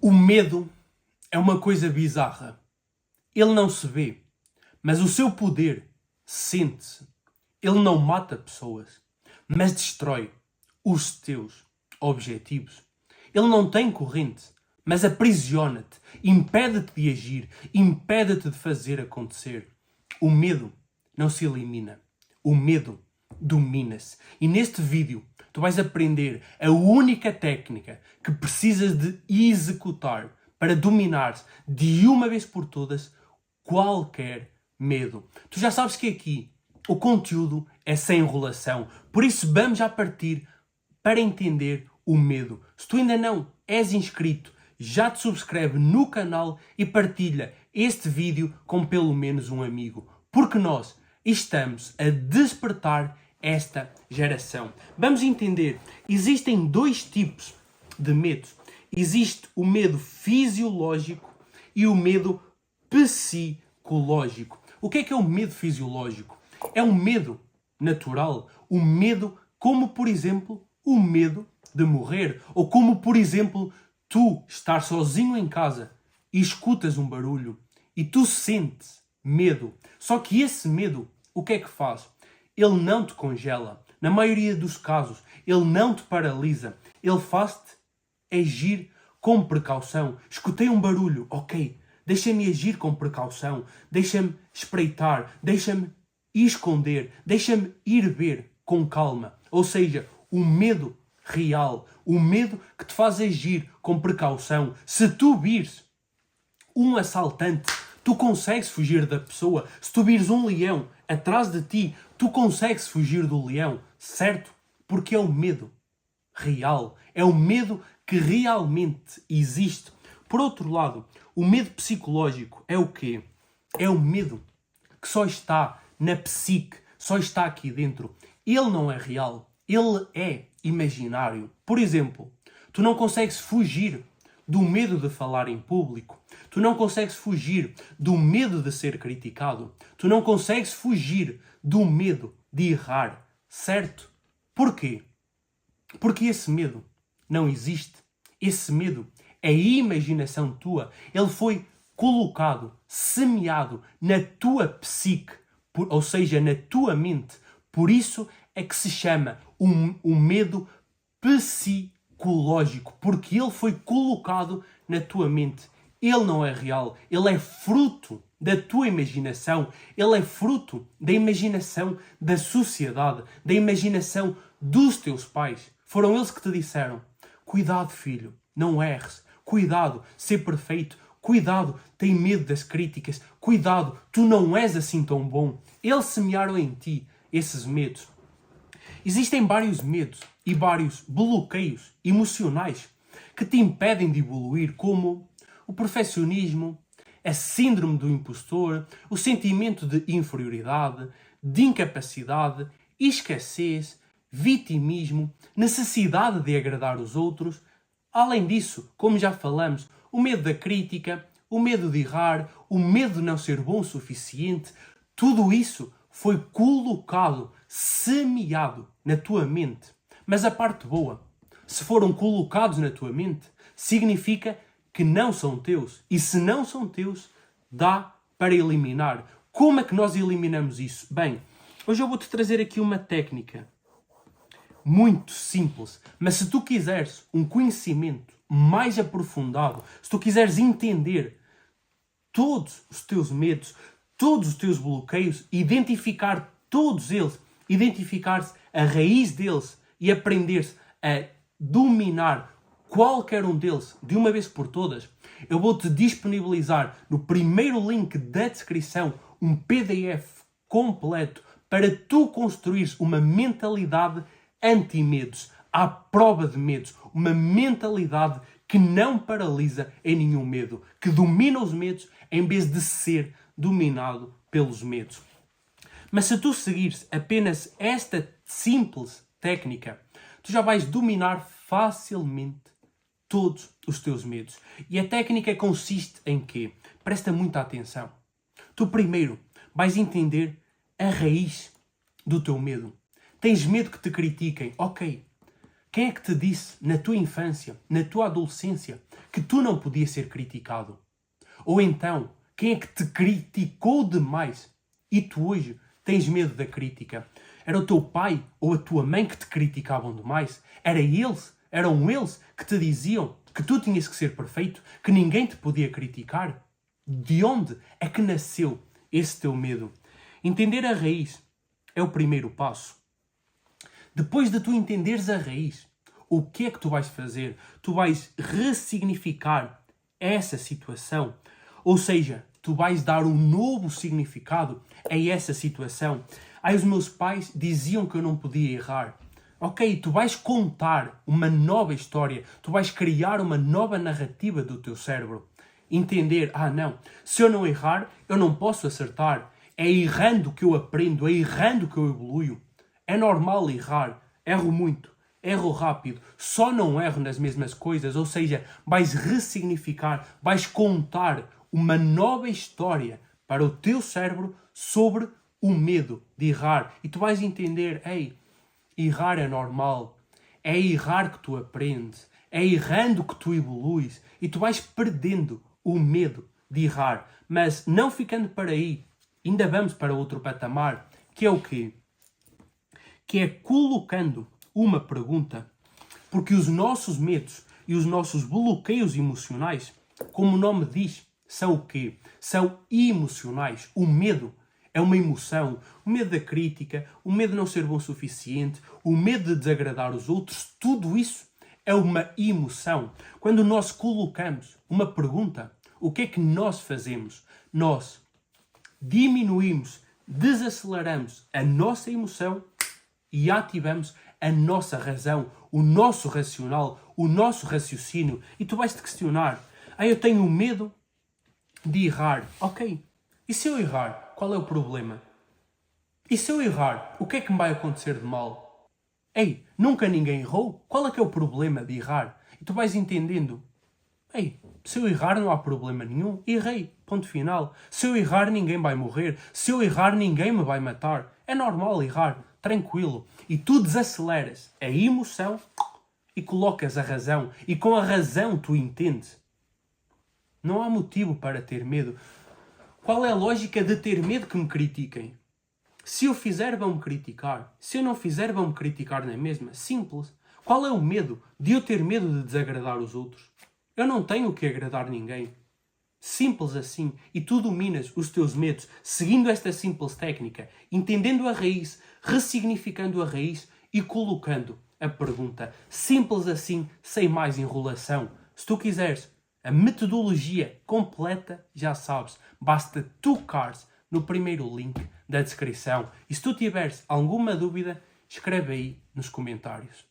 O medo é uma coisa bizarra. Ele não se vê, mas o seu poder sente-se. Ele não mata pessoas, mas destrói os teus objetivos. Ele não tem corrente, mas aprisiona-te, impede-te de agir, impede-te de fazer acontecer. O medo não se elimina. O medo domina-se. E neste vídeo tu vais aprender a única técnica que precisas de executar para dominar de uma vez por todas qualquer medo. Tu já sabes que aqui o conteúdo é sem enrolação. Por isso vamos já partir para entender o medo. Se tu ainda não és inscrito, já te subscreve no canal e partilha este vídeo com pelo menos um amigo. Porque nós estamos a despertar esta geração. Vamos entender, existem dois tipos de medo. Existe o medo fisiológico e o medo psicológico. O que é o medo fisiológico? É um medo natural, um medo como, por exemplo, o medo de morrer. Ou como, por exemplo, tu estar sozinho em casa e escutas um barulho e tu sentes medo. Só que esse medo, o que é que faz? Ele não te congela. Na maioria dos casos, ele não te paralisa. Ele faz-te agir com precaução. Escutei um barulho, ok. Deixa-me agir com precaução. Deixa-me espreitar. Deixa-me esconder. Deixa-me ir ver com calma. Ou seja, o medo real. O medo que te faz agir com precaução. Se tu vires um assaltante, tu consegues fugir da pessoa. Se tu vires um leão atrás de ti, tu consegues fugir do leão, certo? Porque é o medo real. É o medo que realmente existe. Por outro lado, o medo psicológico é o quê? É o medo que só está na psique, só está aqui dentro. Ele não é real, ele é imaginário. Por exemplo, tu não consegues fugir do medo de falar em público. Tu não consegues fugir do medo de ser criticado. Tu não consegues fugir do medo de errar, certo? Porquê? Porque esse medo não existe. Esse medo é a imaginação tua. Ele foi colocado, semeado na tua psique, ou seja, na tua mente. Por isso é que se chama um medo psicológico, porque ele foi colocado na tua mente. Ele não é real, ele é fruto da tua imaginação, ele é fruto da imaginação da sociedade, da imaginação dos teus pais. Foram eles que te disseram: cuidado, filho, não erres, cuidado, ser perfeito, cuidado, tem medo das críticas, cuidado, tu não és assim tão bom. Eles semearam em ti esses medos. Existem vários medos e vários bloqueios emocionais que te impedem de evoluir, como o perfeccionismo, a síndrome do impostor, o sentimento de inferioridade, de incapacidade, escassez, vitimismo, necessidade de agradar os outros. Além disso, como já falamos, o medo da crítica, o medo de errar, o medo de não ser bom o suficiente, tudo isso foi colocado, semeado na tua mente. Mas a parte boa, se foram colocados na tua mente, significa que não são teus. E se não são teus, dá para eliminar. Como é que nós eliminamos isso? Bem, hoje eu vou-te trazer aqui uma técnica muito simples. Mas se tu quiseres um conhecimento mais aprofundado, se tu quiseres entender todos os teus medos, todos os teus bloqueios, identificar todos eles, identificar-se a raiz deles e aprender-se a dominar qualquer um deles de uma vez por todas, eu vou-te disponibilizar no primeiro link da descrição um PDF completo para tu construires uma mentalidade anti-medos, à prova de medos, uma mentalidade que não paralisa em nenhum medo, que domina os medos em vez de ser dominado pelos medos. Mas se tu seguires apenas esta simples técnica, tu já vais dominar facilmente todos os teus medos. E a técnica consiste em quê? Presta muita atenção. Tu primeiro vais entender a raiz do teu medo. Tens medo que te critiquem, ok. Quem é que te disse na tua infância, na tua adolescência, que tu não podias ser criticado? Ou então, quem é que te criticou demais e tu hoje tens medo da crítica? Era o teu pai ou a tua mãe que te criticavam demais? Eram eles que te diziam que tu tinhas que ser perfeito, que ninguém te podia criticar? De onde é que nasceu esse teu medo? Entender a raiz é o primeiro passo. Depois de tu entenderes a raiz, o que é que tu vais fazer? Tu vais ressignificar essa situação. Ou seja, tu vais dar um novo significado a essa situação. Aí os meus pais diziam que eu não podia errar. Ok, tu vais contar uma nova história. Tu vais criar uma nova narrativa do teu cérebro. Entender, não, se eu não errar, eu não posso acertar. É errando que eu aprendo, é errando que eu evoluo. É normal errar, erro muito, erro rápido, só não erro nas mesmas coisas, ou seja, vais ressignificar, vais contar uma nova história para o teu cérebro sobre o medo de errar. E tu vais entender, errar é normal, é errar que tu aprendes, é errando que tu evoluis e tu vais perdendo o medo de errar, mas não ficando para aí. Ainda vamos para outro patamar, que é o quê? Que é colocando uma pergunta, porque os nossos medos e os nossos bloqueios emocionais, como o nome diz, são o quê? São emocionais. O medo é uma emoção. O medo da crítica, o medo de não ser bom o suficiente, o medo de desagradar os outros, tudo isso é uma emoção. Quando nós colocamos uma pergunta, o que é que nós fazemos? Nós diminuímos, desaceleramos a nossa emoção e ativamos a nossa razão, o nosso racional, o nosso raciocínio. E tu vais te questionar, eu tenho medo de errar. Ok, e se eu errar, qual é o problema? E se eu errar, o que é que me vai acontecer de mal? Nunca ninguém errou? Qual é que é o problema de errar? E tu vais entendendo, se eu errar não há problema nenhum, errei, ponto final. Se eu errar ninguém vai morrer, se eu errar ninguém me vai matar. É normal errar, tranquilo. E tu desaceleras a emoção e colocas a razão. E com a razão tu entendes. Não há motivo para ter medo. Qual é a lógica de ter medo que me critiquem? Se eu fizer, vão-me criticar. Se eu não fizer, vão-me criticar na mesma. Simples. Qual é o medo de eu ter medo de desagradar os outros? Eu não tenho que agradar ninguém. Simples assim. E tu dominas os teus medos seguindo esta simples técnica, entendendo a raiz, ressignificando a raiz e colocando a pergunta. Simples assim, sem mais enrolação. Se tu quiseres a metodologia completa, já sabes, basta tocares no primeiro link da descrição. E se tu tiveres alguma dúvida, escreve aí nos comentários.